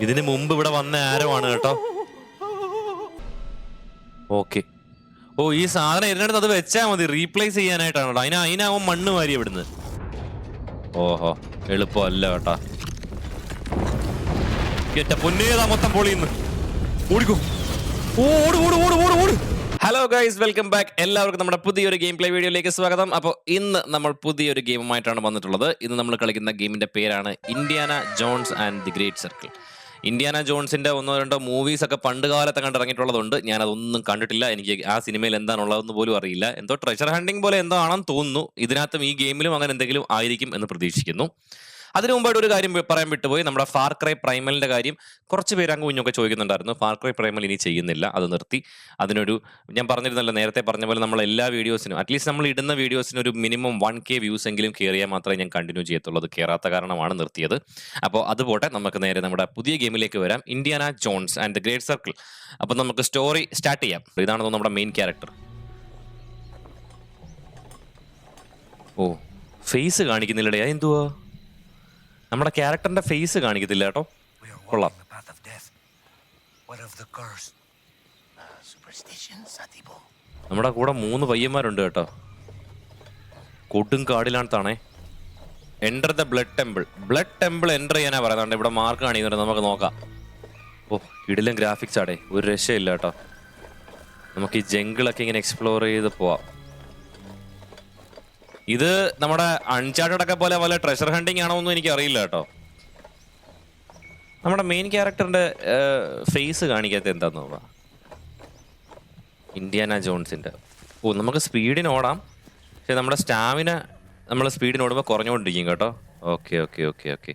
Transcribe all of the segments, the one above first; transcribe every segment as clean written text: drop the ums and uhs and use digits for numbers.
ഇതിന് മുമ്പ് ഇവിടെ വന്ന ആരോ ആണ് കേട്ടോ. ഓക്കെ. ഓ, ഈ സാധനം ഇരുന്നിടത്ത് അത് വെച്ചാൽ മതി, റീപ്ലേസ് ചെയ്യാനായിട്ടാണോ? അതിനാവും മണ്ണ് വാരി ഇവിടുന്ന്. ഓഹോ, എളുപ്പമല്ല കേട്ടാ. പൊന്നേതാ മൊത്തം പൊളിയുന്നു. ഓടിക്കോ, ഓട് ഓട് ഓട് ഓട് ഓട്. Hello guys, welcome back. എല്ലാവർക്കും നമ്മുടെ പുതിയൊരു ഗെയിം പ്ലേ വീഡിയോയിലേക്ക് സ്വാഗതം. അപ്പോൾ ഇന്ന് നമ്മൾ പുതിയൊരു ഗെയിമുമായിട്ടാണ് വന്നിട്ടുള്ളത്. ഇന്ന് നമ്മൾ കളിക്കുന്ന ഗെയിമിന്റെ പേരാണ് Indiana Jones and the great circle. Indiana ജോൺസിന്റെ ഒന്നോ രണ്ടോ മൂവീസ് ഒക്കെ പണ്ട് കാലത്ത് കണ്ട് ഇറങ്ങിയിട്ടുള്ളതുണ്ട്. ഞാനതൊന്നും കണ്ടിട്ടില്ല. എനിക്ക് ആ സിനിമയിൽ എന്താണുള്ളതെന്ന് പോലും അറിയില്ല. എന്തോ ട്രഷർ ഹണ്ടിങ് പോലെ എന്തോ ആണെന്ന് തോന്നുന്നു. ഇതിനകത്തും ഈ ഗെയിമിലും അങ്ങനെ എന്തെങ്കിലും ആയിരിക്കും എന്ന് പ്രതീക്ഷിക്കുന്നു. അതിനു മുമ്പായിട്ട് ഒരു കാര്യം പറയാൻ വിട്ടുപോയി. നമ്മുടെ ഫാർ ക്രൈ പ്രൈമലിന്റെ കാര്യം കുറച്ച് പേര് അങ്ങ് കുഞ്ഞൊക്കെ ചോദിക്കുന്നുണ്ടായിരുന്നു. ഫാർ ക്രൈ പ്രൈമൽ ഇനി ചെയ്യുന്നില്ല, അത് നിർത്തി. അതിനൊരു ഞാൻ പറഞ്ഞിരുന്നല്ലോ, നേരത്തെ പറഞ്ഞ പോലെ നമ്മൾ എല്ലാ വീഡിയോസിനും അറ്റ്ലീസ്റ്റ് നമ്മൾ ഇടുന്ന വീഡിയോസിന് ഒരു മിനിമം 1K വ്യൂസ് എങ്കിലും കയറിയാൽ മാത്രമേ ഞാൻ കണ്ടിന്യൂ ചെയ്യത്തുള്ളൂ. അത് കയറാത്ത കാരണമാണ് നിർത്തിയത്. അപ്പോൾ അതുപോട്ടെ, നമുക്ക് നേരെ നമ്മുടെ പുതിയ ഗെയിമിലേക്ക് വരാം. Indiana Jones and the great circle. അപ്പോൾ നമുക്ക് സ്റ്റോറി സ്റ്റാർട്ട് ചെയ്യാം. ഇതാണെന്ന് നമ്മുടെ മെയിൻ ക്യാരക്ടർ. ഓ, ഫേസ് കാണിക്കുന്നില്ലടേ, എന്തുവാ? നമ്മുടെ ക്യാരക്ടറിന്റെ ഫേസ് കാണിക്കത്തില്ല കേട്ടോ. കൊള്ളാം. നമ്മുടെ കൂടെ 3 പയ്യന്മാരുണ്ട് കേട്ടോ. കൊടും കാടിലാണത്താണേ. Enter the blood temple. Blood temple enter ചെയ്യാനാ പറയുന്നുണ്ട്. ഇവിടെ മാർക്ക് കാണിക്കുന്നുണ്ട്, നമുക്ക് നോക്കാം. ഓ, ഇടിലും ഗ്രാഫിക്സ് ആടേ, ഒരു രക്ഷയില്ല കേട്ടോ. നമുക്ക് ഈ ജംഗിളൊക്കെ ഇങ്ങനെ എക്സ്പ്ലോർ ചെയ്ത് പോവാം. ഇത് നമ്മുടെ അൺചാർട്ടഡ് ഒക്കെ പോലെ വല്ല ട്രഷർ ഹണ്ടിങ് ആണോ ഒന്നും എനിക്ക് അറിയില്ല കേട്ടോ. നമ്മുടെ മെയിൻ ക്യാരക്ടറിന്റെ ഫേസ് കാണിക്കാത്ത എന്താന്ന് നോക്കാം. ഇന്ത്യാന ജോൺസിന്റെ. ഓ, നമുക്ക് സ്പീഡിന് ഓടാം. പക്ഷെ നമ്മുടെ സ്റ്റാമിന നമ്മൾ സ്പീഡിന് ഓടുമ്പോൾ കുറഞ്ഞുകൊണ്ടിരിക്കും കേട്ടോ. Okay okay okay okay.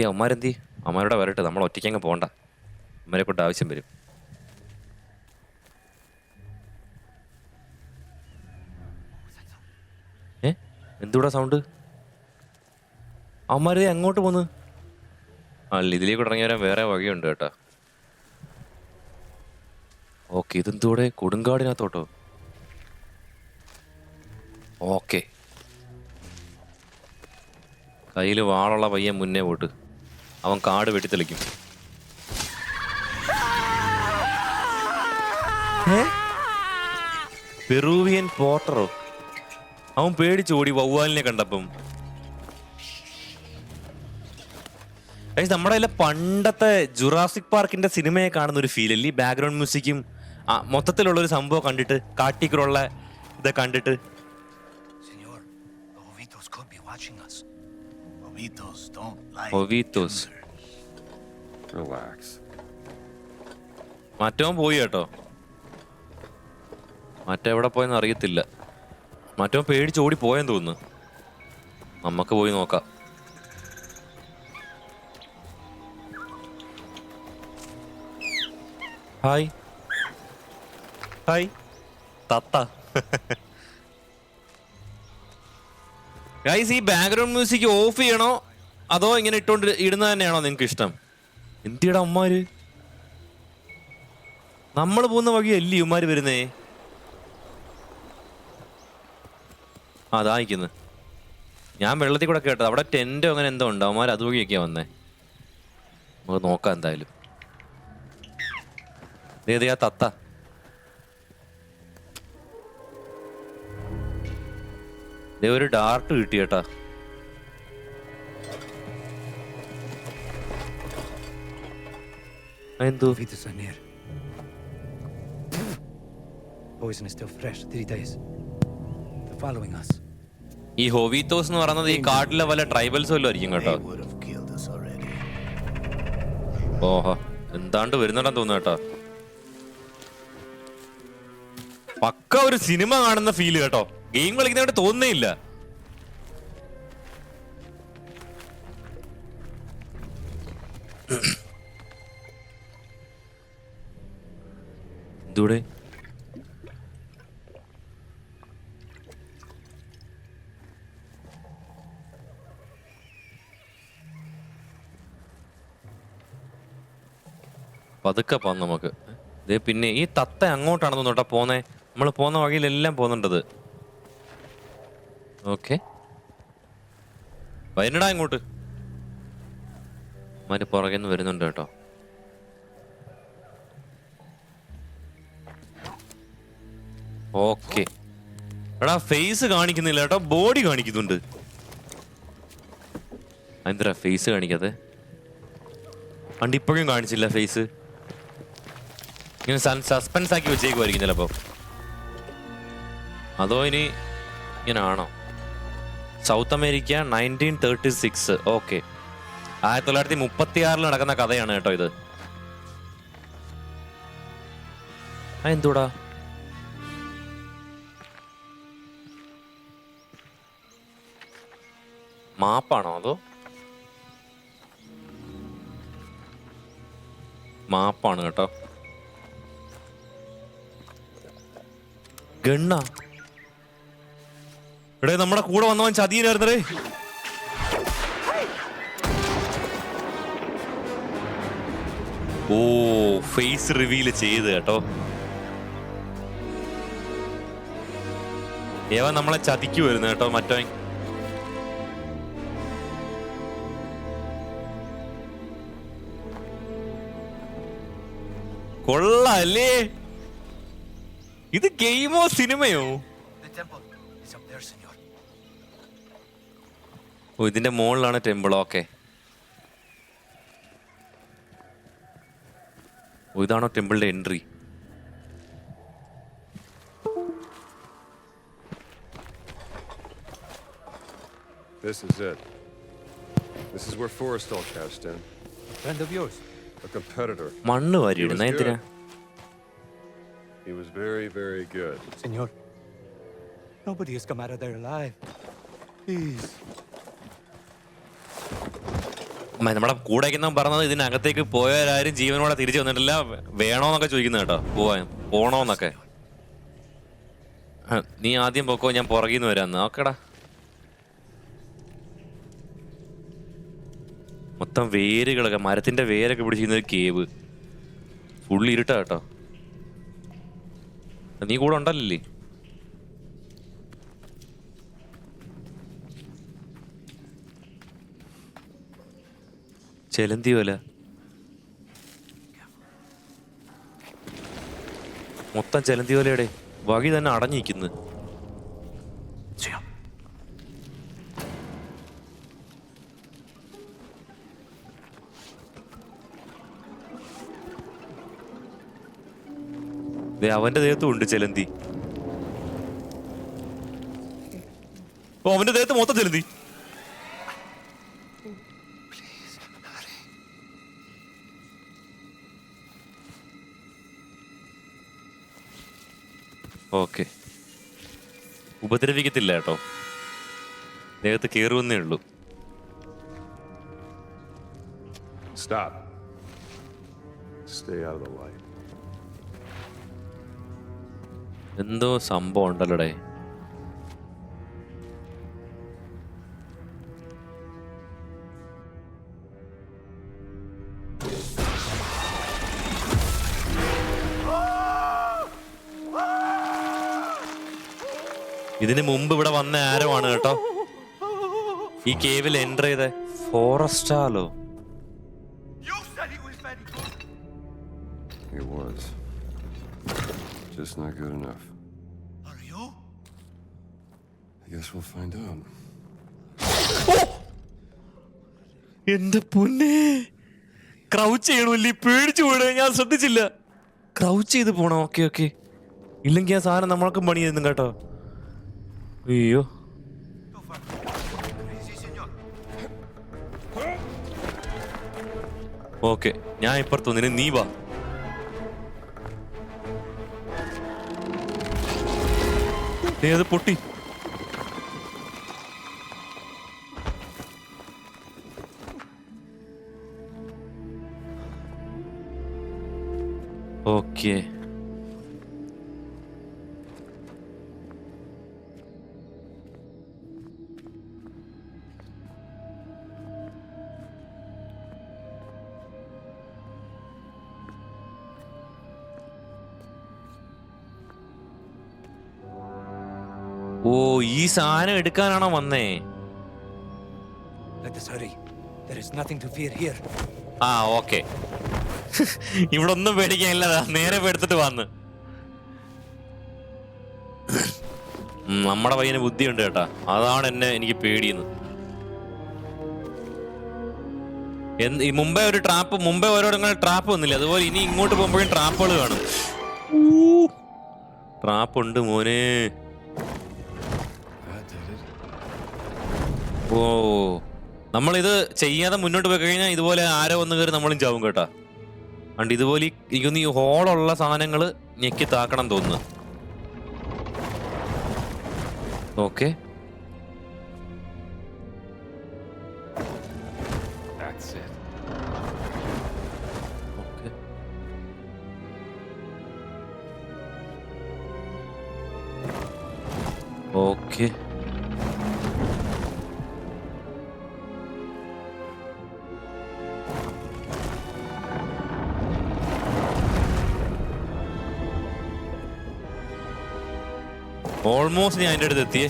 അമ്മമാരെന്തി? അമ്മമാരുടെ വരട്ടെ, നമ്മൾ ഒറ്റയ്ക്കങ്ങ് പോകണ്ട. അമ്മരെ കൊണ്ട് ആവശ്യം വരും. എന്തുകൂടാ സൗണ്ട്? അവന്മാര് അങ്ങോട്ട് പോന്ന്. അല്ല, ഇതിലേക്ക് ഇറങ്ങി വരാൻ വേറെ വഴിയുണ്ട് കേട്ടോ. ഓക്കെ, ഇതെന്തൂടെ കൊടുങ്കാടിനകത്തോട്ടോ. ഓക്കെ, കയ്യിൽ വാളുള്ള പയ്യൻ മുന്നേ പോട്ട്. അവൻ കാട് വെട്ടിത്തെളിക്കും. പെറൂവിയൻ പോട്ടറോ? അവൻ പേടിച്ചോടി വവ്വാലിനെ കണ്ടപ്പം. നമ്മുടെ കയ്യിലെ പണ്ടത്തെ ജുറാസിക് പാർക്കിന്റെ സിനിമയെ കാണുന്ന ഒരു ഫീൽ അല്ലേ? ഈ ബാക്ക്ഗ്രൗണ്ട് മ്യൂസിക്കും മൊത്തത്തിലുള്ള ഒരു സംഭവം കണ്ടിട്ട്, കാട്ടിക്കുള്ള ഇത് കണ്ടിട്ട്. മറ്റവൻ പോയി കേട്ടോ. മറ്റെവിടെ പോയെന്ന് അറിയത്തില്ല. മറ്റവൻ പേടിച്ച് ഓടി പോയെന്ന് തോന്നുന്നു. നമുക്ക് പോയി നോക്കാം. ഹായ് ഹായ് തത്ത. ഗൈസ്, ഈ ബാക്ക്ഗ്രൗണ്ട് മ്യൂസിക് ഓഫ് ചെയ്യണോ അതോ ഇങ്ങനെ ഇടുന്നത് തന്നെയാണോ നിങ്ങൾക്ക് ഇഷ്ടം? എന്തിയുടെ അമ്മമാര്? നമ്മൾ പോകുന്ന വഴിയല്ലേ ഇവന്മാര് വരുന്നേ? അതായിക്കുന്നു. ഞാൻ വെള്ളത്തിൽ കൂടെ കേട്ടത്. അവിടെ ടെന്റോ അങ്ങനെ എന്തോ ഉണ്ട്. അവന്മാർ അതുവഴിയൊക്കെയാ വന്നേ. നമുക്ക് നോക്കാം എന്തായാലും. ആ തത്ത. ഒരു ഡാർട്ട് കിട്ടി കേട്ടാ. എന്തോ ഈ ഹോവിത്തോസ് എന്ന് പറയുന്നത് ഈ കാട്ടിലെ വല്ല ട്രൈബൽസ് വല്ലതും ആയിരിക്കും കേട്ടോ. ഓഹോ, എന്താണ്ട് വരുന്നുണ്ടെന്ന് തോന്നുന്നു കേട്ടോ. പക്ക ഒരു സിനിമ കാണുന്ന ഫീല് കേട്ടോ. ഗെയിം കളിക്കുന്നതായിട്ട് തോന്നുന്നേ ഇല്ല. എന്തൂടെ പതുക്കെ പോന്ന് നമുക്ക്. പിന്നെ ഈ തത്ത അങ്ങോട്ടാണെന്ന് തോട്ടാ പോന്നേ. നമ്മൾ പോകുന്ന വഴിയിലെല്ലാം പോകുന്നുണ്ടത്. ഓക്കെ, വരണടാ ഇങ്ങോട്ട്. മറ്റു പുറകെന്ന് വരുന്നുണ്ട് കേട്ടോ. ഓക്കെ എടാ ഫേസ് കാണിക്കുന്നില്ല കേട്ടോ, ബോഡി കാണിക്കുന്നുണ്ട്. എന്താ ഫേസ് കാണിക്കാതെ? പണ്ട് ഇപ്പോഴും കാണിച്ചില്ല ഫേസ്. ഇങ്ങനെ സസ്പെൻസ് ആക്കി വെച്ചേക്കുമായിരിക്കും ചിലപ്പോ. അതോ ഇനി ഇങ്ങനെ ആണോ? South America 1936. ഓക്കെ, 1936 നടക്കുന്ന കഥയാണ് കേട്ടോ ഇത്. എന്തുടാ മാപ്പാണോ അതോ? മാപ്പാണ് കേട്ടോ. ഗണ്ണ ഇവിടെ നമ്മുടെ കൂടെ വന്നവൻ ചതിയനായിരുന്നേ. ഓ ഫേസ് റിവീൽ ചെയ്ത് കേട്ടോ. ഏവൻ നമ്മളെ ചതിക്കുമായിരുന്നു കേട്ടോ മറ്റവൻ. കൊള്ളാല്ലേ? ഇത് ഗെയിമോ സിനിമയോ? ഓ ഇതിന്റെ മുകളിലാണ് ടെമ്പിൾ. ഓക്കെ, ഓ ഇതാണോ ടെമ്പിളിന്റെ entry? This is it. This is where Forrestal cashed in. Friend of yours? A competitor. മണ്ണ് വാരിയിടുന്ന എന്തിനാ? He was very, very good. Senor, nobody has come out of there alive. Please. നമ്മുടെ കൂടെ പറഞ്ഞത് ഇതിനകത്തേക്ക് പോയവരാരും ജീവനോടെ തിരിച്ചു വന്നിട്ടില്ല, വേണോന്നൊക്കെ ചോദിക്കുന്നത് കേട്ടോ. പോണോന്നൊക്കെ. നീ ആദ്യം പോക്കോ, ഞാൻ പുറകിന്ന് വരാന്ന്. ഓക്കെടാ. മൊത്തം വേരുകളൊക്കെ, മരത്തിന്റെ വേരൊക്കെ പിടിച്ചിരുന്ന ഒരു കേവ്. ഫുള്ള് ഇരുട്ടാ കേട്ടോ. നീ കൂടെ ഉണ്ടല്ലേ? ചെലന്തി വല മൊത്തം ചെലന്തി വലയുടെ വഴി തന്നെ അടഞ്ഞിരിക്കുന്നു. അവന്റെ ദേഹത്തും ഉണ്ട് ചെലന്തി. ഓ അവന്റെ ദേഹത്ത് മൊത്തം ചെലന്തി. ഓക്കെ, ഉപദ്രവിക്കത്തില്ല കേട്ടോ, ദേഹത്ത് കേറുവന്നേ ഉള്ളൂ. Stop. Stay out of the light. എന്തോ സംഭവം ഉണ്ടല്ലോടെ. ഇതിന് മുമ്പ് ഇവിടെ വന്ന ആരോ ആണ് കേട്ടോ ഈ കേവിൽ എൻ്റർ ചെയ്ത. ഫോറസ്റ്റാലോ? He was. Just not good enough. Are you? I guess we'll find out. എന്റെ പൊന്നെ, ക്രൗച്ച് ചെയ്യണമല്ലേ? പേടിച്ചു പോണേ, ഞാൻ ശ്രദ്ധിച്ചില്ല. ക്രൗച്ച് ചെയ്ത് പോണം. ഓക്കെ ഓക്കെ, ഇല്ലെങ്കിൽ ആ സാധനം നമ്മൾക്കും പണി ചെയ്യുന്നു കേട്ടോ. അയ്യോ, ഓക്കെ ഞാൻ ഇപ്പുറത്ത് വന്നിന്, നീ വാ. അത് പൊട്ടി. ഓക്കെ, ഓ ഈ സാധനം എടുക്കാനാണോ വന്നേ? Let us hurry. There is nothing to fear here. ആ ഓക്കെ. ഇവിടെ ഒന്നും പേടിക്കാനില്ലതാ, നേരെ എടുത്തിട്ട് വന്ന്. നമ്മുടെ പയ്യന് ബുദ്ധിയുണ്ട് കേട്ടാ, അതാണ് എനിക്ക് പേടിയെന്ന്. മുമ്പേ ഒരു ട്രാപ്പ്, മുമ്പേ ഓരോടങ്ങളിൽ ട്രാപ്പ് വന്നില്ല, അതുപോലെ ഇനി ഇങ്ങോട്ട് പോകുമ്പോഴും ട്രാപ്പുകൾ കാണും. ട്രാപ്പ് ഉണ്ട് മോനെ. ഓ, നമ്മളിത് ചെയ്യാതെ മുന്നോട്ട് പോയി കഴിഞ്ഞാൽ ഇതുപോലെ ആരോ വന്ന് കയറി നമ്മളും ചാവും കേട്ടാ. അണ്ട് ഇതുപോലെ എനിക്കൊന്ന് ഈ ഹോളുള്ള സാധനങ്ങൾ ഞെക്കി താക്കണം തോന്നുന്നു. Okay, okay. ഓൾമോസ്റ്റ് ഞാൻ അതിൻ്റെ അടുത്ത് എത്തിയേ.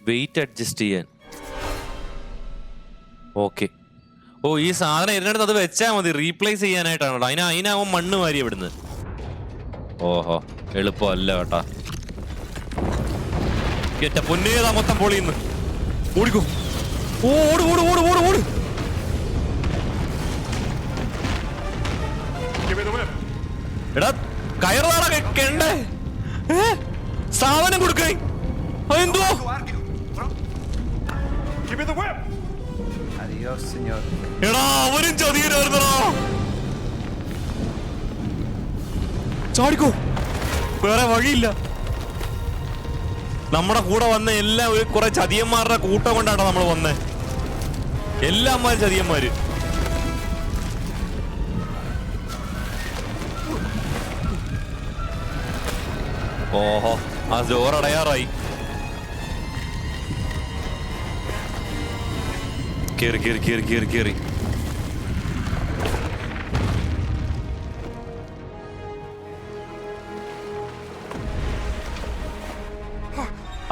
വെയിറ്റ് അഡ്ജസ്റ്റ് ചെയ്യാൻ. ഓക്കെ. ഓ, ഈ സാധനം ഇതിനടുത്ത് അത് വെച്ചാൽ മതി, റീപ്ലേസ് ചെയ്യാനായിട്ടാണോ? അതിനാവും മണ്ണ് മാറി ഇവിടുന്ന്. ഓഹോ, എളുപ്പമല്ല കേട്ടാ. പൊന്നേതാ മൊത്തം പൊളിയുന്നു. ഓടിക്കോ, ഓട് ഓട് ഓട് ഓട് ഓട്. എടാ കയറാടാ കെണ്ടേ, സാധനം കൊടുക്കേ. എന്തോ എടാ, അവരും ചതിയനായിരുന്നോ? ചാടിക്കോ, വേറെ വഴിയില്ല. നമ്മുടെ കൂടെ വന്ന എല്ലാം ഒരു കുറെ ചതിയന്മാരുടെ കൂട്ടം കൊണ്ടാണ് നമ്മൾ വന്നേ. എല്ലാമാര് ചതിയന്മാര്. ഓഹോ, ആ ജോറടയാറായി. കേറി കേറി കേറി കേറി കേറി.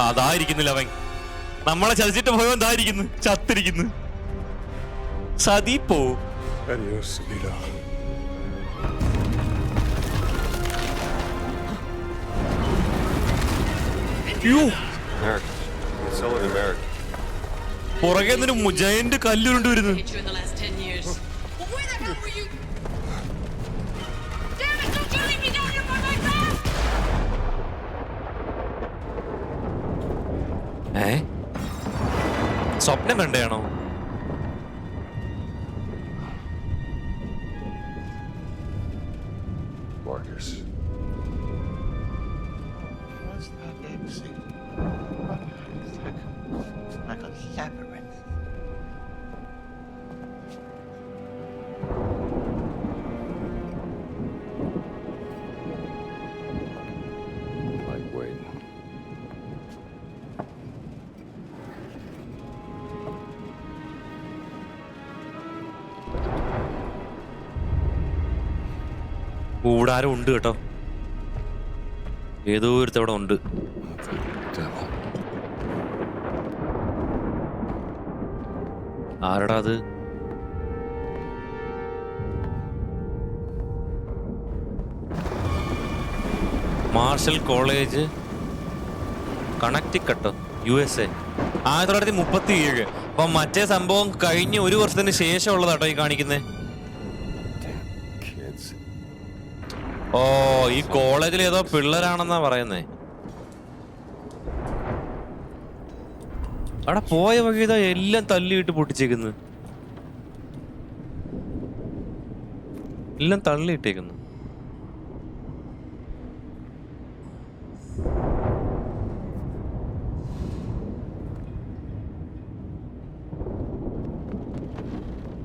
അതായിരിക്കുന്നില്ല അവൻ, നമ്മളെ ചതിച്ചിട്ട് പോയവൻ ഇതായിരിക്കുന്നു, ചത്തിരിക്കുന്നു. സതിപ്പോ. Adios, Sabina. Merrick. Sell it to Merrick. പുറകെ നിന്നൊരു ജയന്റ് കല്ലുരുണ്ട് വരുന്നു. സ്വപ്നം കണ്ടയാണോ? Marcus. Like a labyrinth. Lightweight. കൂടാരം ഉണ്ട് കേട്ടോ, ഏതോ ഒരുത്തവിടെ ഉണ്ട്. Devil. ആരടാ അത്? മാർഷൽ കോളേജ്, കണക്റ്റിക്കട്ടോ, USA, 1937. അപ്പൊ മറ്റേ സംഭവം കഴിഞ്ഞ് 1 വർഷത്തിന് ശേഷം ഉള്ളതാട്ടോ ഈ കാണിക്കുന്നേ. ഓ, ഈ കോളേജിൽ ഏതോ പിള്ളേരാണെന്നാ പറയുന്നേ. അവിടെ പോയ വഴി ഇതാ എല്ലാം തള്ളിയിട്ട് പൊട്ടിച്ചേക്കുന്നു, എല്ലാം തള്ളിയിട്ടേക്കുന്നു.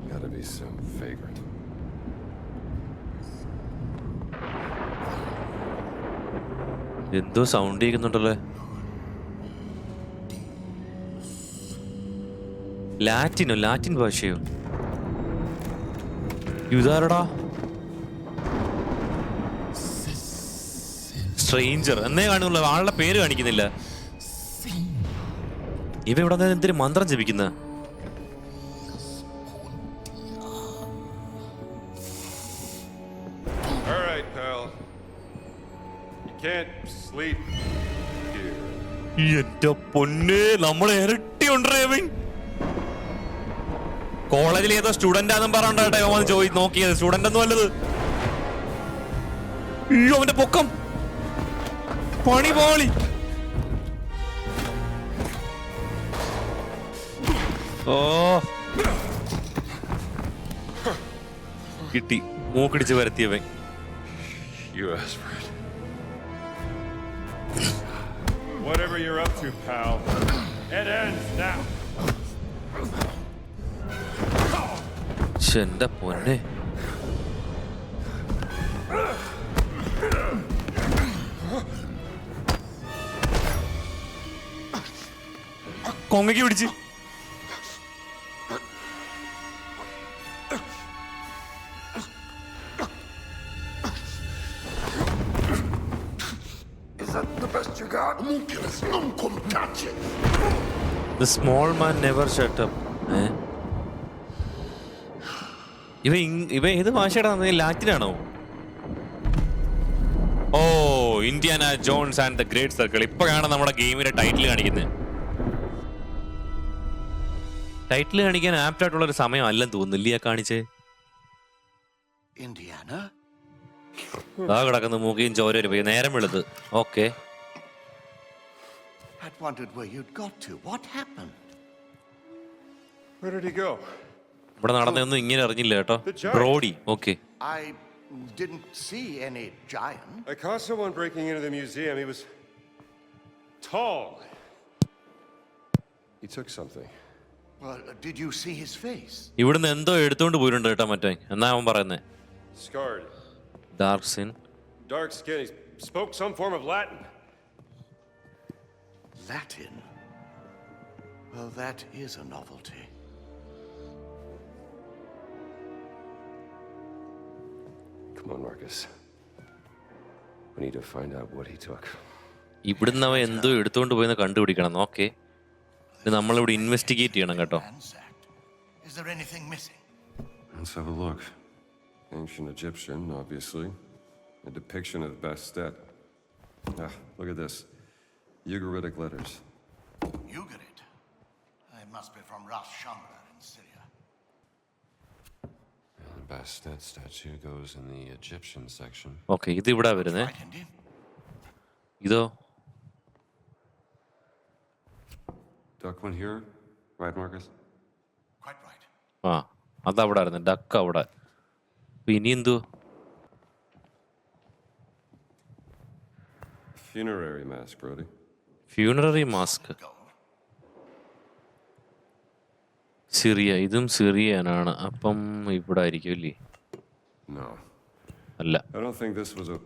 Gotta be some vagrant. എന്തോ സൗണ്ട് കേൾക്കുന്നുണ്ടല്ലേ. ലാറ്റിൻ ഭാഷയോ? ഇതാരടാ? സ്ട്രേഞ്ചർ എന്നേ കാണുള്ളൂ, ആളുടെ പേര് കാണിക്കുന്നില്ല. ഇവ ഇവിടെ എന്തൊരു മന്ത്രം ജപിക്കുന്ന? All right, pal. You can't sleep here. എന്റെ പൊന്നെ, നമ്മളെ ഇരട്ടി ഉണ്ടേ. കോളേജിൽ ഏതോ സ്റ്റുഡന്റ് ആണെന്നും പറഞ്ഞോട്ടെ നോക്കിയത്. സ്റ്റുഡന്റ് ഒന്നും അല്ലത്. അയ്യോ, അവന്റെ പൊക്കം പണി പോളി. ഓ കിട്ടി, മൂക്കിടിച്ച് വരുത്തിയവൻ. You asked for it. Whatever you're up to, pal, it ends now. എന്റെ പൊന്നെ, കൊങ്ങയ്ക്ക് പിടിച്ച്. Is that the best you got? Homunculus, non come touch it. The small man never shut up. ഇവ ഏത് ഭാഷയുടെ ലാറ്റിനാണോ? ഓ, Indiana Jones and the great circle. ഇപ്പോഴാണ് നമ്മുടെ ഗെയിമിന്റെ ടൈറ്റിൽ കാണിക്കുന്നത്. ടൈറ്റിൽ കാണിക്കാൻ ആപ്റ്റ് ആയിട്ടുള്ള ഒരു സമയം അല്ലെന്ന് തോന്നുന്നില്ല കാണിച്ചേ. Indiana? ആ കിടക്കുന്ന മൂക്കിയും ചോരയും പോയി. നേരം വെളുത്ത്. Okay, I'd wondered where you'd got to. What happened? Where did he go? ഇവിടെ നടന്നൊന്നും ഇങ്ങനെ അറിഞ്ഞില്ല കേട്ടോ. Brody. Okay, I didn't see any giant. I caught someone breaking into the museum. He was tall. He took something. Well, did you see his face? ഇവിടുന്ന് എന്തോ എടുത്തോണ്ട് പോയിട്ടുണ്ട് കേട്ടോ മറ്റേ. എന്നാ അവൻ പറയുന്നേ. Scarred. Dark skin. Dark skin. He spoke some form of Latin. Latin? Well, that is a novelty. Come on, Marcus. We need to find out what he took. ഇവിടുന്ന് അവൻ എന്തോ എടുത്തോണ്ട് പോയെന്ന് കണ്ടുപിടിക്കണം. ഓക്കെ, നമ്മളിവിടെ ഇൻവെസ്റ്റിഗേറ്റ് ചെയ്യണം കേട്ടോ. Ransacked. Is there anything missing? Let's have a look. Ancient Egyptian, obviously. A depiction of Bastet. Look at this. Ugaritic letters. Ugarit? It must be from Ras Shamra in Syria. The Bastet statue goes in the Egyptian section. Okay, ഇത് ഇവിടെ വരുന്നേ. Right, Indian? ഇതോ Duck one here, right, Marcus? Quite right. ആ, അതവിടെ ആയിരുന്നു. Duck അവിടെ. ഇനി എന്തോ? Funerary mask, Brody. Funerary mask. Gold. Syria. ഇതും സിറിയനാണ്. അപ്പം ഇവിടെ ആയിരിക്കും അല്ലേ? No. അല്ല. I don't think this was a...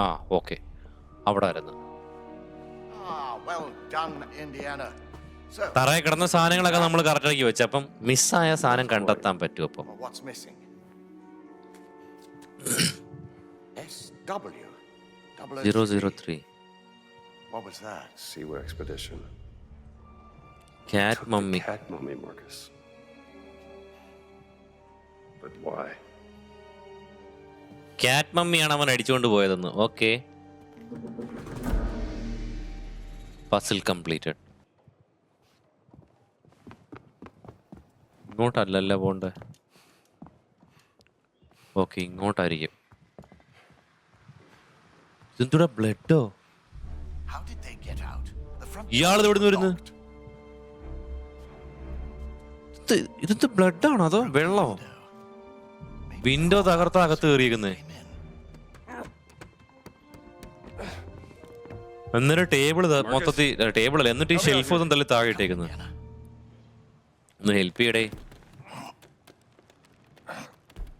ആ, ഓക്കെ, അവിടെ ആയിരുന്നു. Ah, well done, Indiana. So, തറയിൽ കിടന്ന സാധനങ്ങളൊക്കെ നമ്മൾ കറക്റ്റാക്കി വെച്ചു. അപ്പം മിസ്സായ സാധനം കണ്ടെത്താൻ പറ്റും. അപ്പം what's missing? SW. 003 What was that? Siwa expedition. Cat mummy. Cat mummy, Marcus. But why? Cat മമ്മിയാണ് അവൻ അടിച്ചുകൊണ്ട് പോയതെന്ന്. Okay, puzzle completed. ഇങ്ങോട്ടല്ലല്ല പോണ്ടേ. ഓക്കെ, ഇങ്ങോട്ടായിരിക്കും. ഇതെന്തൂടെ ബ്ലഡോ? How did they get out? The front ഇയാൾ door എവിടെ നിന്ന് വരുന്നു? locked. ഇതെന്ത് ബ്ലഡ് ആണോ അതോ വെള്ളമോ? വിൻഡോ തകർത്ത അകത്ത് കയറിയിരിക്കുന്നേ. എന്നിട്ട് ടേബിൾ മൊത്തത്തിൽ ടേബിൾ അല്ല, എന്നിട്ട് ഈ ഷെൽഫ് ഒന്നും തള്ളി താഴെ ഇട്ടേക്കുന്നത്. ഒന്ന് ഹെൽപ്പ് ചെയ്യടേ.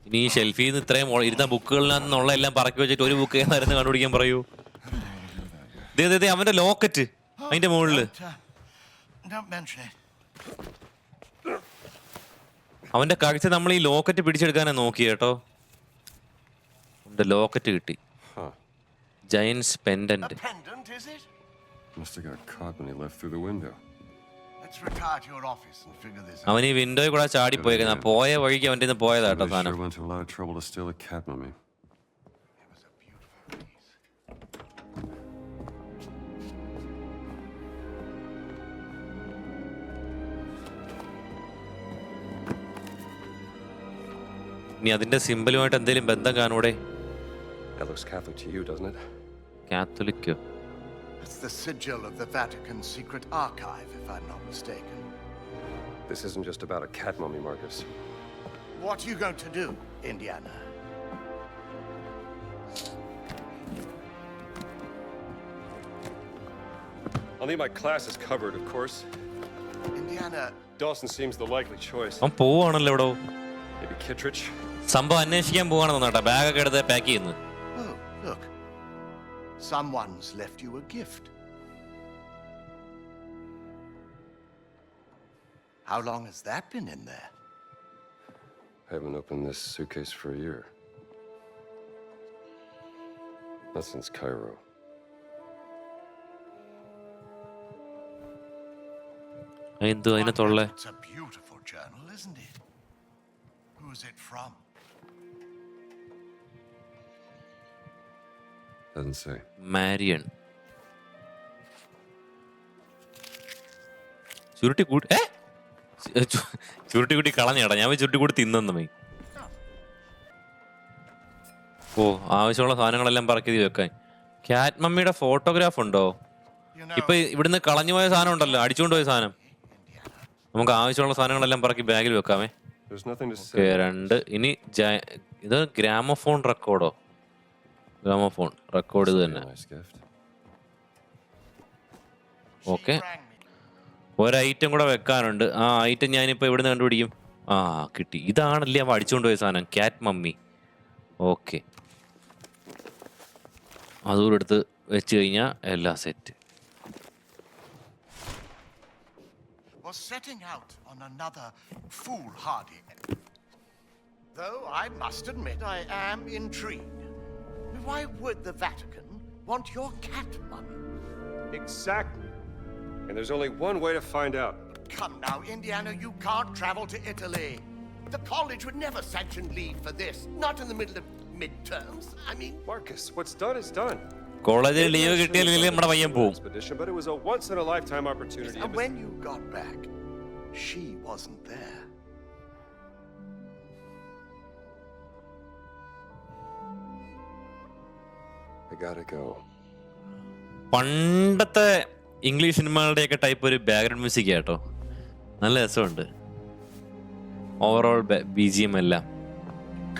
ഇനി ഈ ഷെൽഫിൽ നിന്ന് ഇത്രയും ഇരുന്ന ബുക്കുകളിൽ എല്ലാം പറക്കി വെച്ചിട്ട് ഒരു ബുക്ക് ഏതായിരുന്നു കണ്ടുപിടിക്കാൻ പറയൂ. ദേ അവന്റെ ലോക്കറ്റ് അതിന്റെ മുകളില്. Don't mention it. അവന്റെ കാഴ്ച നമ്മൾ ഈ ലോക്കറ്റ് പിടിച്ചെടുക്കാനാ നോക്കി കേട്ടോ. ലോക്കറ്റ് കിട്ടി. Huh. Giants A pendant. pendant, is it? Must have got caught when he left through the window. Let's retire to your office and figure this out. അവൻ ഈ വിൻഡോയിൽ കൂടെ ചാടി പോയേക്കുന്ന പോയ വഴിക്ക് അവൻ്റെ നിന്ന് പോയതാ കേട്ടോ Somebody സാധനം. sure went to a lot of trouble to steal a cat mummy. It was a beautiful piece. ഇനി അതിന്റെ സിമ്പലുമായിട്ട് എന്തെങ്കിലും ബന്ധം കാണൂടെ? That looks Catholic to you, doesn't it? കാത്തലിക്കോ? It's the sigil of the Vatican Secret Archive, if I'm not mistaken. This isn't just about a cat mummy, Marcus. What are you going to do, Indiana? I'll need my classes covered, of course. Indiana, Dawson seems the likely choice. അവൻ പോവാണല്ലോ ഇവിടെ. Maybe Kittredge? സംഭവം അന്വേഷിക്കാൻ പോവാണെന്ന് കേട്ടോ. ബാഗൊക്കെ എടുത്ത് pack ചെയ്യുന്നു. oh, look. Someone's left you a gift. How long has that been in there? I haven't opened this suitcase for a year. Not since Cairo. എന്തു അതിനകത്തുള്ള? It's a beautiful journal, isn't it? Who's it from? Doesn't say. മാരിയൺ. ചുരുട്ടി കൂട്ടി ചുരുട്ടി കൂട്ടി കളഞ്ഞേടാ. ഞാൻ ചുരുട്ടി കൂടി തിന്നമ്മേ. ഓ, ആവശ്യമുള്ള സാധനങ്ങളെല്ലാം പറക്കി വെക്കാൻ. ക്യാറ്റ് മമ്മിയുടെ ഫോട്ടോഗ്രാഫ് ഉണ്ടോ? ഇപ്പൊ ഇവിടുന്ന് കളഞ്ഞു പോയ സാധനം ഉണ്ടല്ലോ, അടിച്ചുകൊണ്ട് പോയ സാധനം. നമുക്ക് ആവശ്യമുള്ള സാധനങ്ങളെല്ലാം പറക്കി ബാഗിൽ വെക്കാമേ. There's nothing to okay, say. 2. ഇനി ഇത് ഗ്രാമഫോൺ റെക്കോർഡോ? ഗ്രാമഫോൺ റെക്കോർഡ് ഇത് തന്നെ. Nice gift. Okay, Rang me. ഒരൈറ്റം കൂടെ വെക്കാനുണ്ട്. ആ ഐറ്റം ഞാനിപ്പോൾ എവിടുന്ന് കണ്ടുപിടിക്കും? ആ, കിട്ടി. ഇതാണല്ലേ അവ അടിച്ചുകൊണ്ട് പോയ സാധനം, ക്യാറ്റ് മമ്മി. ഓക്കെ, അതുകൂടെ എടുത്ത് വെച്ച് കഴിഞ്ഞാൽ എല്ലാം set. Was setting out on another foolhardy. Though I must admit I am intrigued. Why would the Vatican want your cat mummy? Exactly. And there's only one way to find out. Come now, Indiana, you can't travel to Italy. The college would never sanction leave for this. Not in the middle of midterms. I mean, Marcus, what's done is done. കോളേജിൽ leave കിട്ടിയില്ലെങ്കിൽ നമ്മുടെ പയ്യൻ പോവും. Expedition, but it was a once in a lifetime opportunity. and when you got back, she wasn't there. I gotta go. പണ്ടത്തെ English സിനിമകളുടെയൊക്കെ type ഒരു background music കേട്ടോ. നല്ല രസമുണ്ട്. ഓവറോൾ BGM എല്ലാം.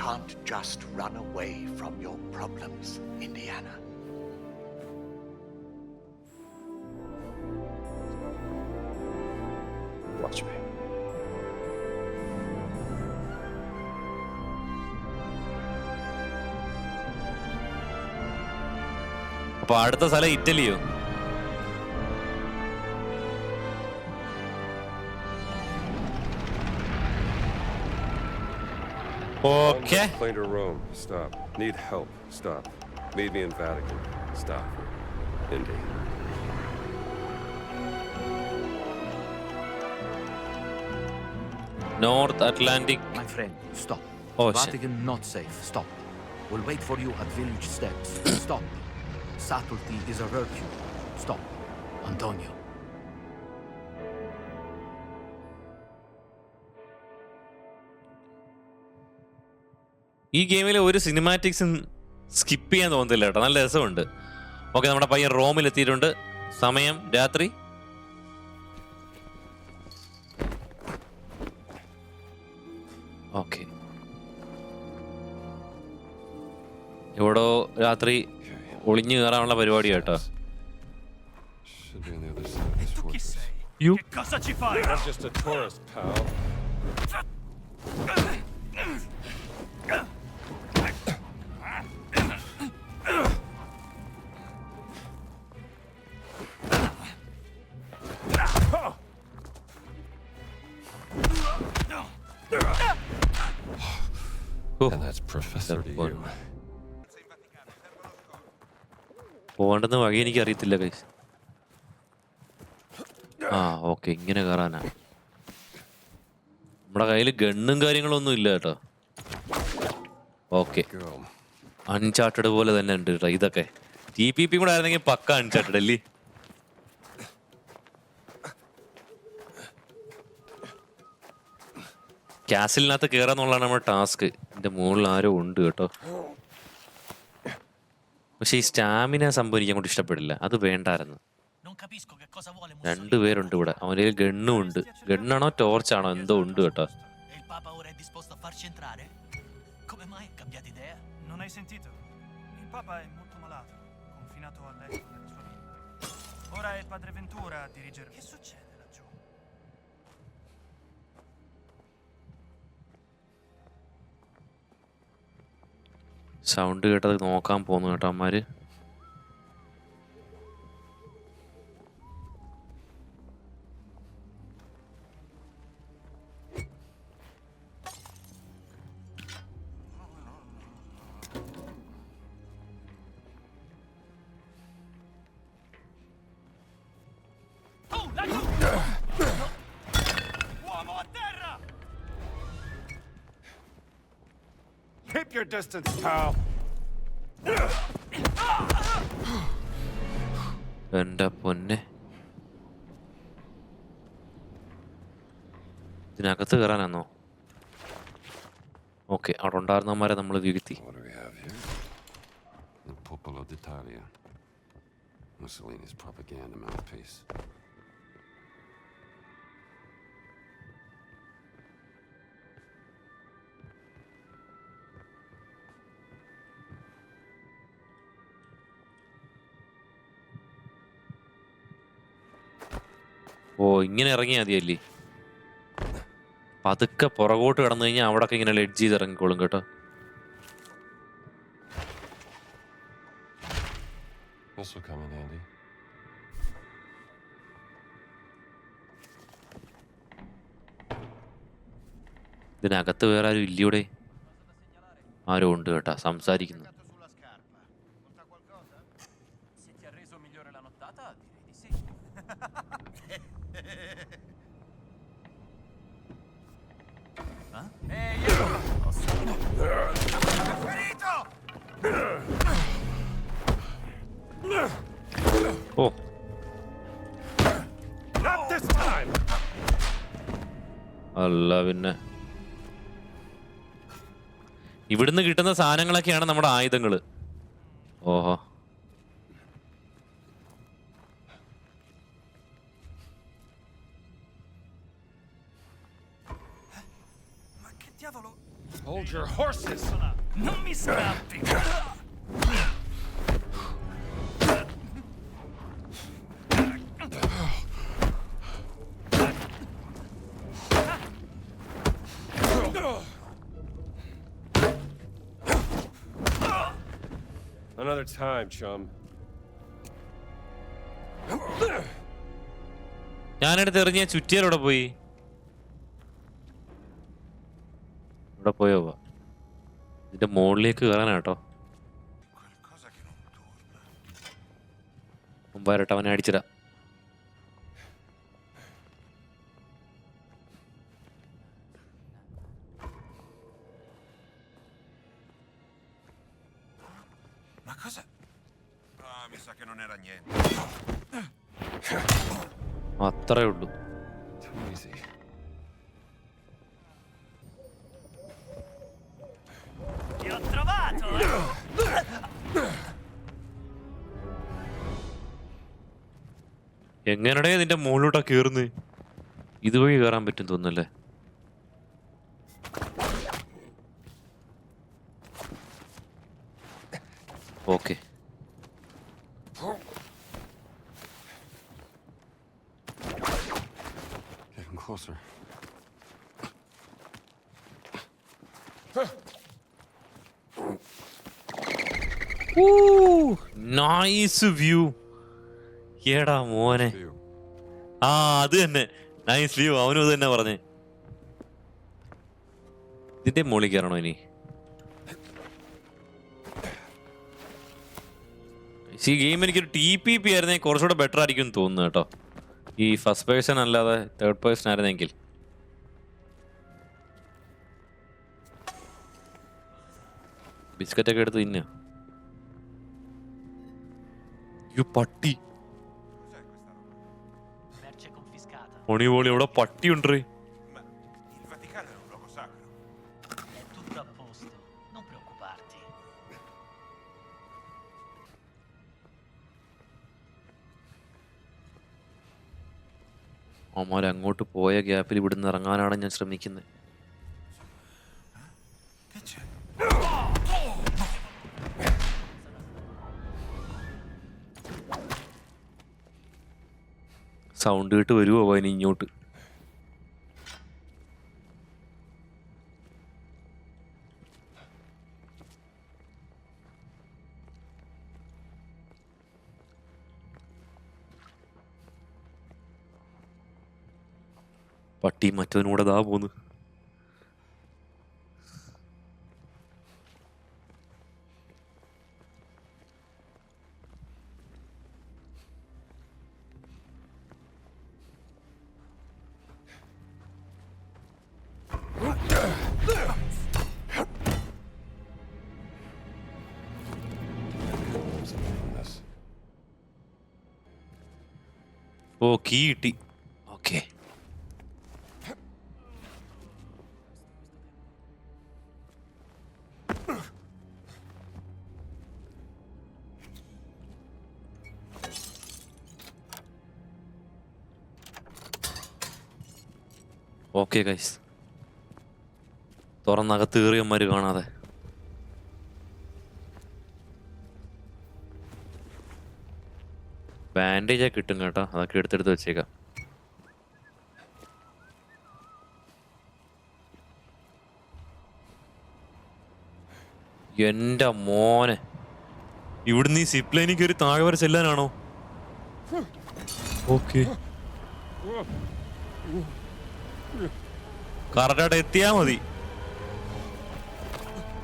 Can't just run away from your problems, Indiana. Watch me. അപ്പൊ അടുത്ത സ്ഥലം ഇറ്റലിയോ? Okay, Plane to Rome. Stop. Need help. Stop. Meet me in Vatican. Stop. Indy. North Atlantic. My friend, stop. Oh, shit. Vatican not safe. Stop. We'll wait for you at village steps. Stop. Subtlety is a virtue. Stop. Antonio. ഈ ഗെയിമിൽ ഒരു സിനിമാറ്റിക്സും skip ചെയ്യാൻ തോന്നുന്നില്ല കേട്ടോ. നല്ല രസമുണ്ട്. Okay, നമ്മുടെ പയ്യൻ റോമിൽ എത്തിയിട്ടുണ്ട്. സമയം രാത്രി. ഓക്കെ, ഇവിടെ രാത്രി ഒളിഞ്ഞു കയറാനുള്ള പരിപാടി കേട്ടോ. Should be on the other side of this fortress. You I'm just a tourist, pal. Oh, And that's Professor to you. പോകേണ്ടെന്ന് വഴി എനിക്ക് അറിയത്തില്ല ഗൈസ്. ആ ഓക്കെ, ഇങ്ങനെ കയറാനാ. നമ്മുടെ കയ്യിൽ ഗണ്ണും കാര്യങ്ങളൊന്നും ഇല്ല കേട്ടോ. Okay, Go. അൺചാർട്ടഡ് പോലെ തന്നെ ഉണ്ട് കേട്ടോ ഇതൊക്കെ. TPP കൂടെ ആയിരുന്നെങ്കിൽ പക്ക അൺചാർട്ടഡ് അല്ലേ. കാസിലിനകത്ത് കയറാന്നുള്ളതാണ് നമ്മുടെ ടാസ്ക്. ഇതിന്റെ മുകളിൽ ആരോ ഉണ്ട് കേട്ടോ. പക്ഷെ ഈ സ്റ്റാമിന സംഭവം എനിക്ക് അങ്ങോട്ട് ഇഷ്ടപ്പെടില്ല. അത് വേണ്ടായിരുന്നു. രണ്ടുപേരുണ്ട് ഇവിടെ. അവൻ്റെ കയ്യിൽ ഗണ്ണും ഉണ്ട്. ഗണ്ണാണോ ടോർച്ചാണോ എന്തോ ഉണ്ട് കേട്ടോ. Non hai sentito? Il Papa è molto malato, confinato a letto nella sua villa. Ora è Padre Ventura a dirigere. Che succede laggiù? Sound കേട്ടത് നോക്കാൻ പോന്നു കേട്ടോ അമ്മമാര്. Keep your distance, pal. എന്റെ പൊന്നെ, ഇതിനകത്ത് കയറാനാന്നോ? ഓക്കെ, അവിടെ ഉണ്ടായിരുന്നവന്മാരെ നമ്മൾ വീഴ്ത്തി. What do we have here? Il Popolo d'Italia. Mussolini's propaganda mouthpiece. ഓ, ഇങ്ങനെ ഇറങ്ങിയാൽ മതിയല്ലേ. പതുക്കെ പുറകോട്ട് കടന്നു കഴിഞ്ഞാൽ അവിടൊക്കെ ഇങ്ങനെ ലെഡ്ജ് ചെയ്ത് ഇറങ്ങിക്കോളും കേട്ടോ. This will come in handy. ഇതിനകത്ത് വേറെ ആരും ഇല്ലൂടെ? ആരോ ഉണ്ട് കേട്ടാ സംസാരിക്കുന്നു. Sulla scarpa. Conta qualcosa? Se ti ha reso migliore la nottata, direi di sì. Ehi, Ferito! Oh, Not this time! അല്ല പിന്നെ ഇവിടുന്ന് കിട്ടുന്ന സാധനങ്ങളൊക്കെയാണ് നമ്മുടെ ആയുധങ്ങള്. ഓഹോ, Ma che diavolo? Hold your horses! Non mi scappi! Another time, chum. ഞാനെടുത്ത് എറിഞ്ഞ ചുറ്റിയാലോടെ പോയി. ഇവിടെ പോയോ? ഇതിന്റെ മുകളിലേക്ക് കയറാനാട്ടോ. Qualcosa che non torna. മുമ്പായിട്ട് അവനെ അടിച്ചിടാ. Ma cosa? Ah, mi sa che non era niente. അത്രേ ഉള്ളൂ. Too easy. Ti ho trovato! എങ്ങനെടേ നിന്റെ മുകളിലോട്ടാ കേറുന്നത്? ഇതുവഴി കയറാൻ പറ്റും തോന്നുന്നല്ലേ. Okay, Getting closer. Nice view. ഏടാ മോനെ, View. ആ അത് തന്നെ, നൈസ് വ്യൂ. അവനും അത് തന്നെ പറഞ്ഞേ. ഇതിന്റെ മുകളിൽ കയറണോ ഇനി? ഈ ഗെയിം എനിക്കൊരു TPP ആയിരുന്നെങ്കിൽ കുറച്ചുകൂടെ ബെറ്റർ ആയിരിക്കും തോന്നുന്നു കേട്ടോ. ഈ ഫസ്റ്റ് പേഴ്സൺ അല്ലാതെ തേർഡ് പേഴ്സൺ ആയിരുന്നെങ്കിൽ. ബിസ്ക്കറ്റൊക്കെ എടുത്ത് തിന്ന. പട്ടി Merce confiscata. ഒണിപോളി ഇവിടെ പട്ടി ഉണ്ട്. Ma il Vaticano è un luogo sacro. È tutto a posto, non preoccuparti. അവന്മാർ അങ്ങോട്ട് പോയ ഗ്യാപ്പിൽ ഇവിടുന്ന് ഇറങ്ങാനാണ് ഞാൻ ശ്രമിക്കുന്നത്. Che c'è? സൗണ്ട് കേട്ട് വരുമോ അവന് ഇങ്ങോട്ട്? പട്ടി മറ്റവനൂടെ ദാ പോന്ന്. ഓ കീ കിട്ടി. ഓക്കെ. ഓക്കെ ഗൈസ്, തുറന്നകത്ത് കയറിയന്മാര് കാണാതെ. ബാൻഡേജൊക്കെ കിട്ടും കേട്ടോ, അതൊക്കെ എടുത്തെടുത്ത് വെച്ചേക്കാം. എന്റെ മോനെ, ഇവിടുന്ന് ഈ സിപ്പ് ലൈനിൽ കയറി താഴെ വരെ ചെല്ലാനാണോ? ഓക്കെ, കറക്റ്റായിട്ട് എത്തിയാ മതി.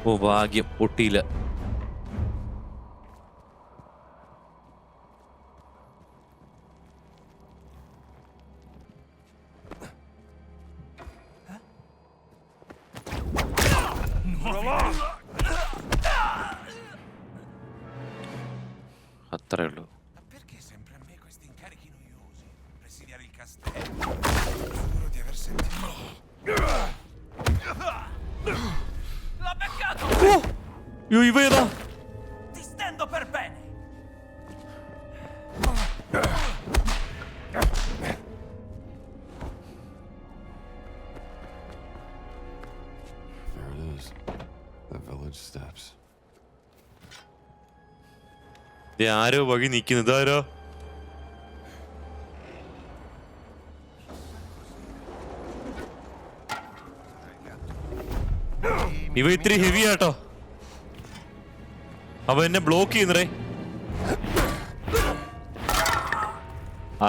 ഓ ഭാഗ്യം, പൊട്ടിയില്ല. അത്രേ ഉള്ളൂ. Ma perché sempre a me questi incarichi noiosi? Presidiare il castello. Sicuro di aver sentito. L'ha beccato! അയ്യോ, ഇവ ഏതാ? Ti stendo per bene! There it is. The village steps. ആരോ വഴി നിക്കുന്നത്, ആരോ? ഇവ ഇത്തിരി ഹെവി ആട്ടോ. അവ എന്നെ ബ്ലോക്ക് ചെയ്യുന്നേ.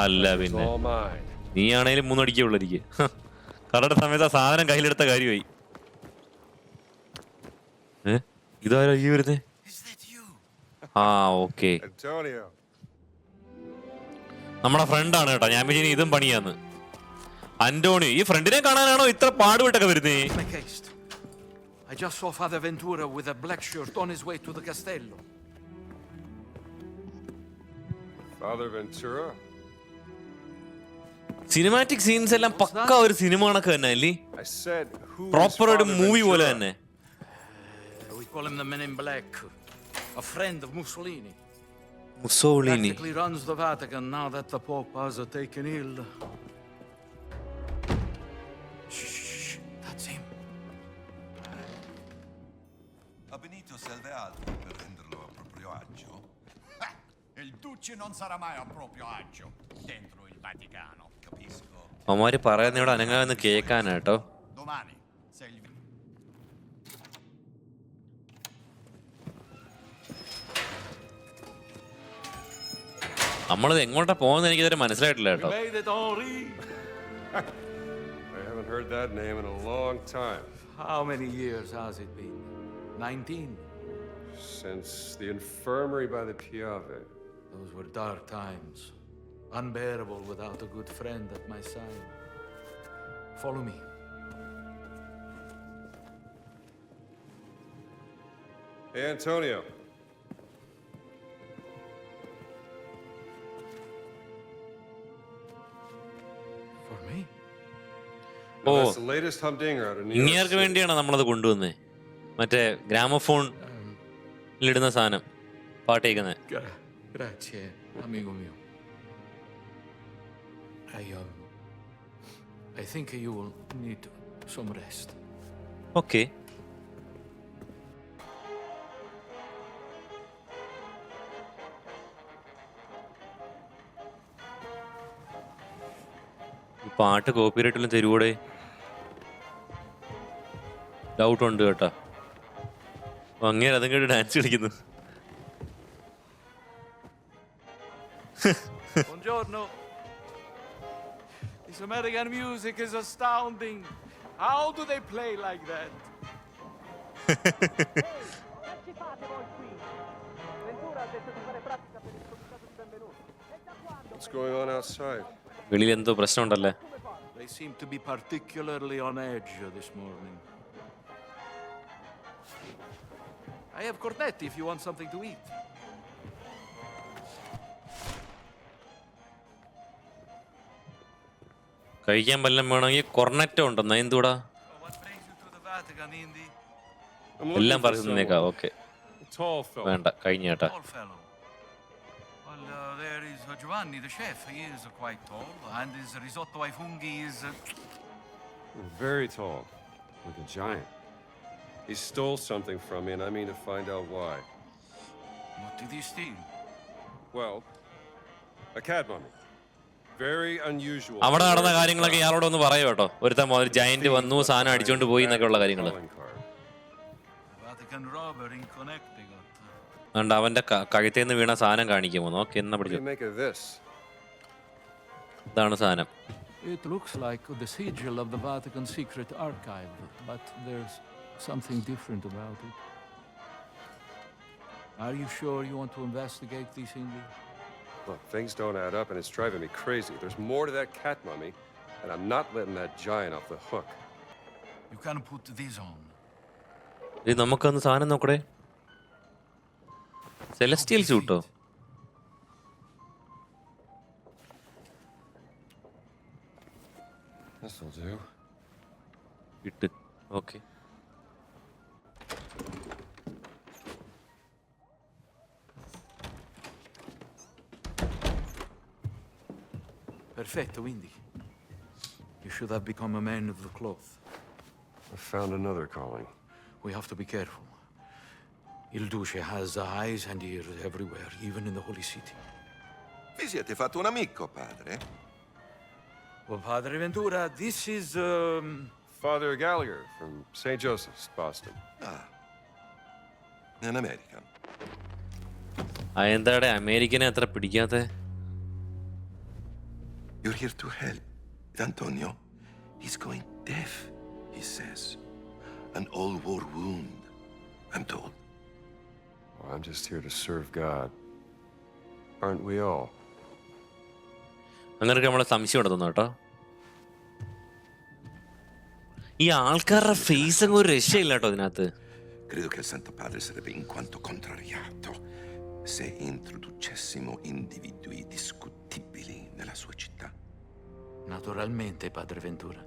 അല്ല പിന്നെ All mine. നീ ആണേലും 3 അടിക്കേ ഉള്ളരിക്ക്. കറക്റ്റ് സമയത്ത് ആ സാധനം കയ്യിലെടുത്ത കാര്യമായി. ഇതാരോ ഈ വരുന്നേ? Is that you? ആ ഓക്കെ, Antonio. നമ്മുടെ ഫ്രണ്ടാണ് കേട്ടോ. ഞാൻ വിചാരിച്ചു ഇതും പണിയാന്ന്. അന്റോണിയോ, ഈ ഫ്രണ്ടിനെ കാണാനാണോ ഇത്ര പാടുപെട്ടൊക്കെ വരുന്നേ? Make haste. I just saw Father Ventura with a black shirt on his way to the castello. Father Ventura? Cinematic scenes എല്ലാം പക്ക ഒരു സിനിമ കണക്ക് തന്നെ അല്ലേ? I said, who is proper ഒരു Father മൂവി പോലെ Ventura? തന്നെ. We call him the Men in Black. A friend of Mussolini. Mussolini. Practically runs the Vatican now that the Pope has taken ill. Shh, that's him. A Benito serve altro per renderlo a proprio agio. Il duce non sarà mai a proprio agio dentro il Vaticano. Capisco. അവന്മാര് പറയുന്ന ഇവിടെ അനങ്ങാന്ന് കേക്കാനാട്ടോ. Domani, se il നമ്മളിത് എങ്ങോട്ടാ പോകുന്നത് എനിക്ക് ഇതുവരെ മനസ്സിലായിട്ടില്ല You കേട്ടോ. made it, Henri. I haven't heard that name in a long time. How many years has it been? 19? Since the infirmary by the Piave. Those were dark times. Unbearable without a good friend at my side. Follow me. Hey, Antonio. For me? Now, Oh. that's the latest humdinger out of New York ഇങ്ങേർക്ക് City. വേണ്ടിയാണ് നമ്മളത് കൊണ്ടുവന്നേ. മറ്റേ ഗ്രാമഫോണിലിടുന്ന സാധനം പാട്ട് കേൾക്കുന്നത്. Grazie, amico mio. I think you will need some rest. Okay. പാട്ട് കോപ്പിറൈറ്റിലും തരുവോടെ? Doubt ഉണ്ട് കേട്ടാ. അങ്ങനെ അതും കേട്ട് ഡാൻസ് കളിക്കുന്നു. Buongiorno. This American music is astounding. How do they play like that? What's going on outside? വെളിയിൽ എന്തോ പ്രശ്നമുണ്ടല്ലേ? They seem to be particularly on edge this morning. I have cornetti if you want something to eat. കഴിക്കാൻ വല്ലതും വേണമെങ്കിൽ കൊർണറ്റോ ഉണ്ടെന്നാ എന്തുകൂടാ? What brings you to the Vatican, Indy? I'm എല്ലാം looking for പറയുന്നേക്കാ. someone. Okay, A tall fellow. വേണ്ട, കഴിഞ്ഞ കേട്ടാ. Tall fellow. Well, there is Giovanni, the chef. He is quite tall, and his risotto ai funghi is. Very tall. Like a giant. He stole something from me, and I mean to find out why. What did he steal? Well, a cat mummy. Very unusual. അവിടെ നടന്ന കാര്യങ്ങളൊക്കെ ഇയാളോട് ഒന്ന് പറയൂ കേട്ടോ. ഒരു giant വന്നു, സാധനം അടിച്ചോണ്ട് പോയി എന്നൊക്കെ ഉള്ള കാര്യങ്ങൾ. Vatican robber in Connecticut. അതുകൊണ്ട് അവന്റെ കഴുത്തേന്ന് വീണ സാധനം കാണിക്കുമോ? നോക്കി എന്നാ What do പിടിച്ചു. you make of this? ഇതാണ് സാധനം. It looks like the sigil of the Vatican Secret Archive, but there's something different about it. Are you sure you want to investigate this, Indy? Look, things don't add up, and it's driving me crazy. There's more to that cat mummy, and I'm not letting that giant off the hook. You can put this on. ഇത് നമുക്കൊന്ന് സാധനം നോക്കടേ. Celestial സൂട്ടോ? This'll do. ഇട്ട്. Okay. Perfetto, Indy. You should have become a man of the cloth. I found another calling. We have to be careful. Il Duce has eyes and ears everywhere, even in the Holy City. Vi siete fatto un amico, padre? Well, Padre Ventura, this is, Father Gallagher from St. Joseph's, Boston. Ah. In America. എന്താടെ അമേരിക്കനെ അത്ര പിടിക്കാത്ത? You're here to help. Antonio, he's going deaf, he says. An old war wound, I'm told. Well, I'm just here to serve God. Aren't we all? അങ്ങനെയൊക്കെ നമ്മളെ സംശയം ഉണ്ടെന്നു കേട്ടോ. ഈ ആൾക്കാരുടെ face അങ്ങ് ഒരു രക്ഷയില്ല കേട്ടോ ഇതിനകത്ത്. Credo che il Santo Padre sarebbe in quanto contrariato se introducessimo individui discutibili nella sua città. naturalmente, Padre Ventura.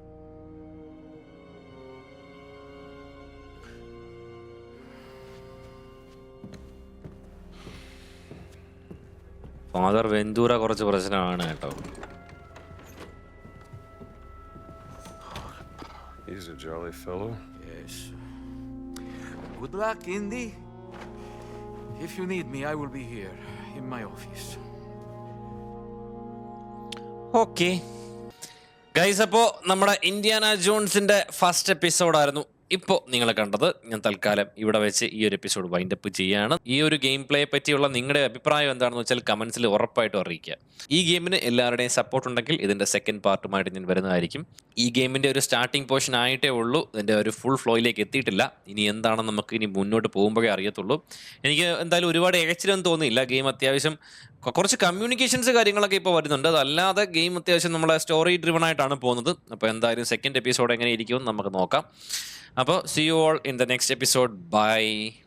Father Ventura കുറച്ച് പ്രശ്നമാണ് കേട്ടോ. He's a jolly fellow. Yes. Good luck, Indy. If you need me, I will be here in my office. Okay guys, അപ്പോൾ നമ്മുടെ Indiana ജോൺസിന്റെ first എപ്പിസോഡായിരുന്നു ഇപ്പോൾ നിങ്ങൾ കണ്ടത് ഞാൻ തൽക്കാലം ഇവിടെ വെച്ച് ഈ ഒരു എപ്പിസോഡ് വൈൻഡപ്പ് ചെയ്യുകയാണ്. ഈ ഒരു ഗെയിം പ്ലേയെ പറ്റിയുള്ള നിങ്ങളുടെ അഭിപ്രായം എന്താണെന്ന് വെച്ചാൽ കമൻസിൽ ഉറപ്പായിട്ടും അറിയിക്കുക. ഈ ഗെയിമിന് എല്ലാവരുടെയും സപ്പോർട്ട് ഉണ്ടെങ്കിൽ ഇതിൻ്റെ സെക്കൻഡ് പാർട്ടുമായിട്ട് ഞാൻ വരുന്നതായിരിക്കും. ഈ ഗെയിമിൻ്റെ ഒരു സ്റ്റാർട്ടിംഗ് പോർഷൻ ആയിട്ടേ ഉള്ളൂ, ഇതിൻ്റെ ഒരു ഫുൾ ഫ്ലോയിലേക്ക് എത്തിയിട്ടില്ല. ഇനി എന്താണെന്ന് നമുക്ക് ഇനി മുന്നോട്ട് പോകുമ്പോഴേ അറിയത്തുള്ളൂ. എനിക്ക് എന്തായാലും ഒരുപാട് ഇഴച്ചിലൊന്നും തോന്നിയില്ല. ഗെയിം അത്യാവശ്യം കുറച്ച് കമ്മ്യൂണിക്കേഷൻസ് കാര്യങ്ങളൊക്കെ ഇപ്പോൾ വരുന്നുണ്ട്. അതല്ലാതെ ഗെയിം അത്യാവശ്യം നമ്മളെ സ്റ്റോറി ഡ്രിവൺ ആയിട്ടാണ് പോകുന്നത്. അപ്പോൾ എന്തായാലും സെക്കൻഡ് എപ്പിസോഡ് എങ്ങനെ ഇരിക്കുമെന്ന് നമുക്ക് നോക്കാം. അപ്പോൾ see you all in the next episode. Bye.